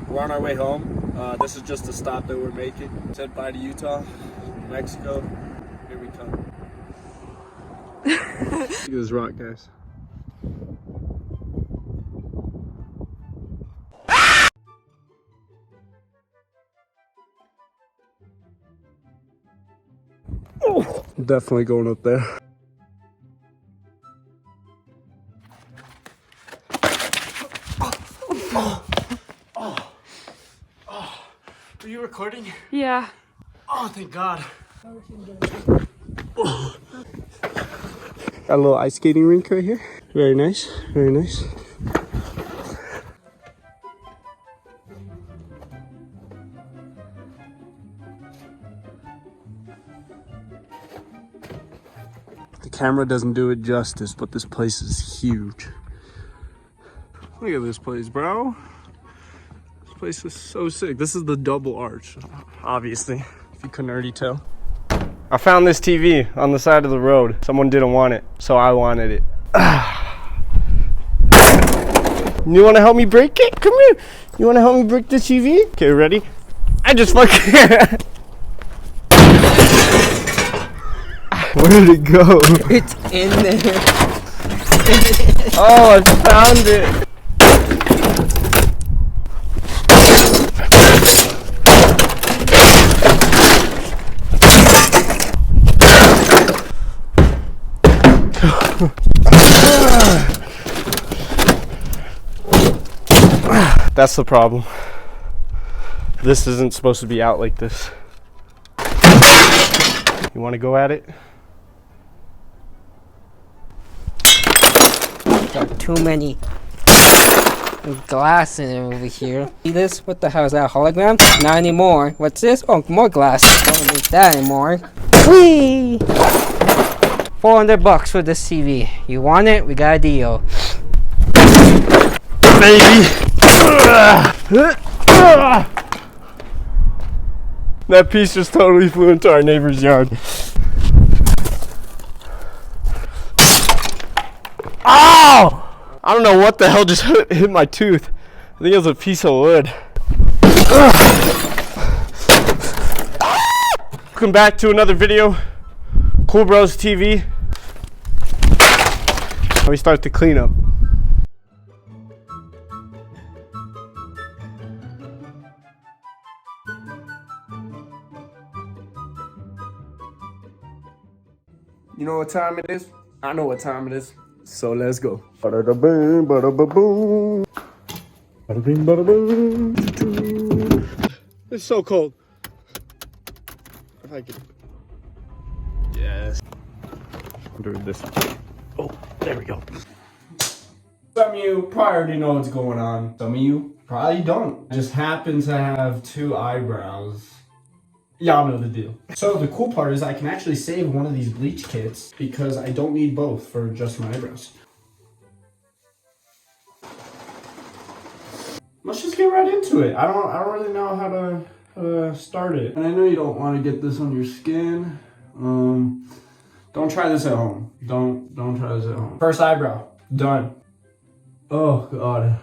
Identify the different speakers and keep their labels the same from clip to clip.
Speaker 1: We're on our way home. This is just a stop that we're making. Said bye to Utah, Mexico. Here we come. Look at this rock, guys. Oh, definitely going up there. Are you recording?
Speaker 2: Yeah.
Speaker 1: Oh, thank God. Got a little ice skating rink right here. Very nice, very nice. The camera doesn't do it justice, but this place is huge. Look at this place, bro. This place is so sick. This is the double arch, obviously, if you couldn't already tell. I found this TV on the side of the road. Someone didn't want it, so I wanted it. You wanna help me break it? Come here. You wanna help me break the TV? Okay, ready? I just fucking... Where did it go?
Speaker 3: It's in there.
Speaker 1: Oh, I found it. That's the problem. This isn't supposed to be out like this. You want to go at it?
Speaker 3: Got too many glass in it over here. See this? What the hell is that? Hologram? Not anymore. What's this? Oh, more glass. Don't need that anymore. Whee! $400 for this TV. You want it? We got a deal.
Speaker 1: Baby! That piece just totally flew into our neighbor's yard. Ow! I don't know what the hell just hit my tooth. I think it was a piece of wood. Welcome back to another video. Cool Bros TV. Let me start the cleanup. You know what time it is? I know what time it is. So let's go. Bada boom, bada boom. Bada bing, bada boom. It's so cold. If I could. Yes. Do this. Oh, there we go. Some of you probably already know what's going on. Some of you probably don't. I just happen to have two eyebrows. Y'all know the deal. So the cool part is I can actually save one of these bleach kits because I don't need both for just my eyebrows. Let's just get right into it. I don't really know how to start it. And I know you don't want to get this on your skin. Don't try this at home. Don't try this at home. First eyebrow, done. Oh God.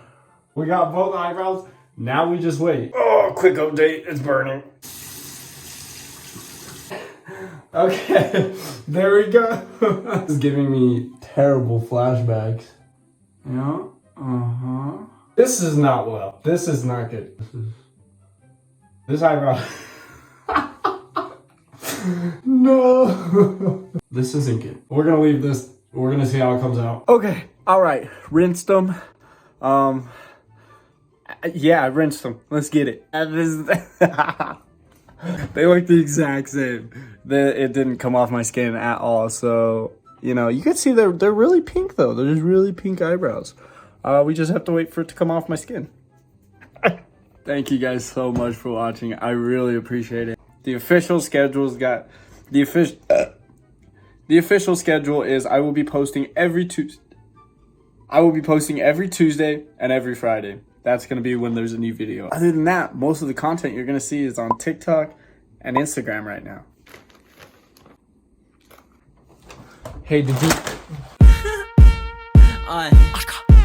Speaker 1: We got both eyebrows. Now we just wait. Oh, quick update, it's burning. Okay, there we go. It's giving me terrible flashbacks. Yeah, This is not well. This is not good. This eyebrow. No. This isn't good. We're gonna leave this. We're gonna see how it comes out. Okay, all right. Rinsed them. Yeah, I rinsed them. Let's get it. They look the exact same. It didn't come off my skin at all. So, you know, you can see they're really pink though. They're just really pink eyebrows. We just have to wait for it to come off my skin. Thank you guys so much for watching. I really appreciate it. The official schedule's got the official schedule is I will be posting every Tuesday. I will be posting every Tuesday and every Friday. That's going to be when there's a new video. Other than that, most of the content you're going to see is on TikTok and Instagram right now. Hey,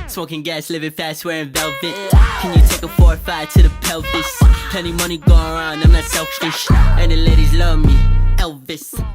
Speaker 2: Smoking gas, living fast, wearing velvet. Can you take a 4 or 5 to the pelvis? Plenty money going around, I'm not selfish. And the ladies love me, Elvis.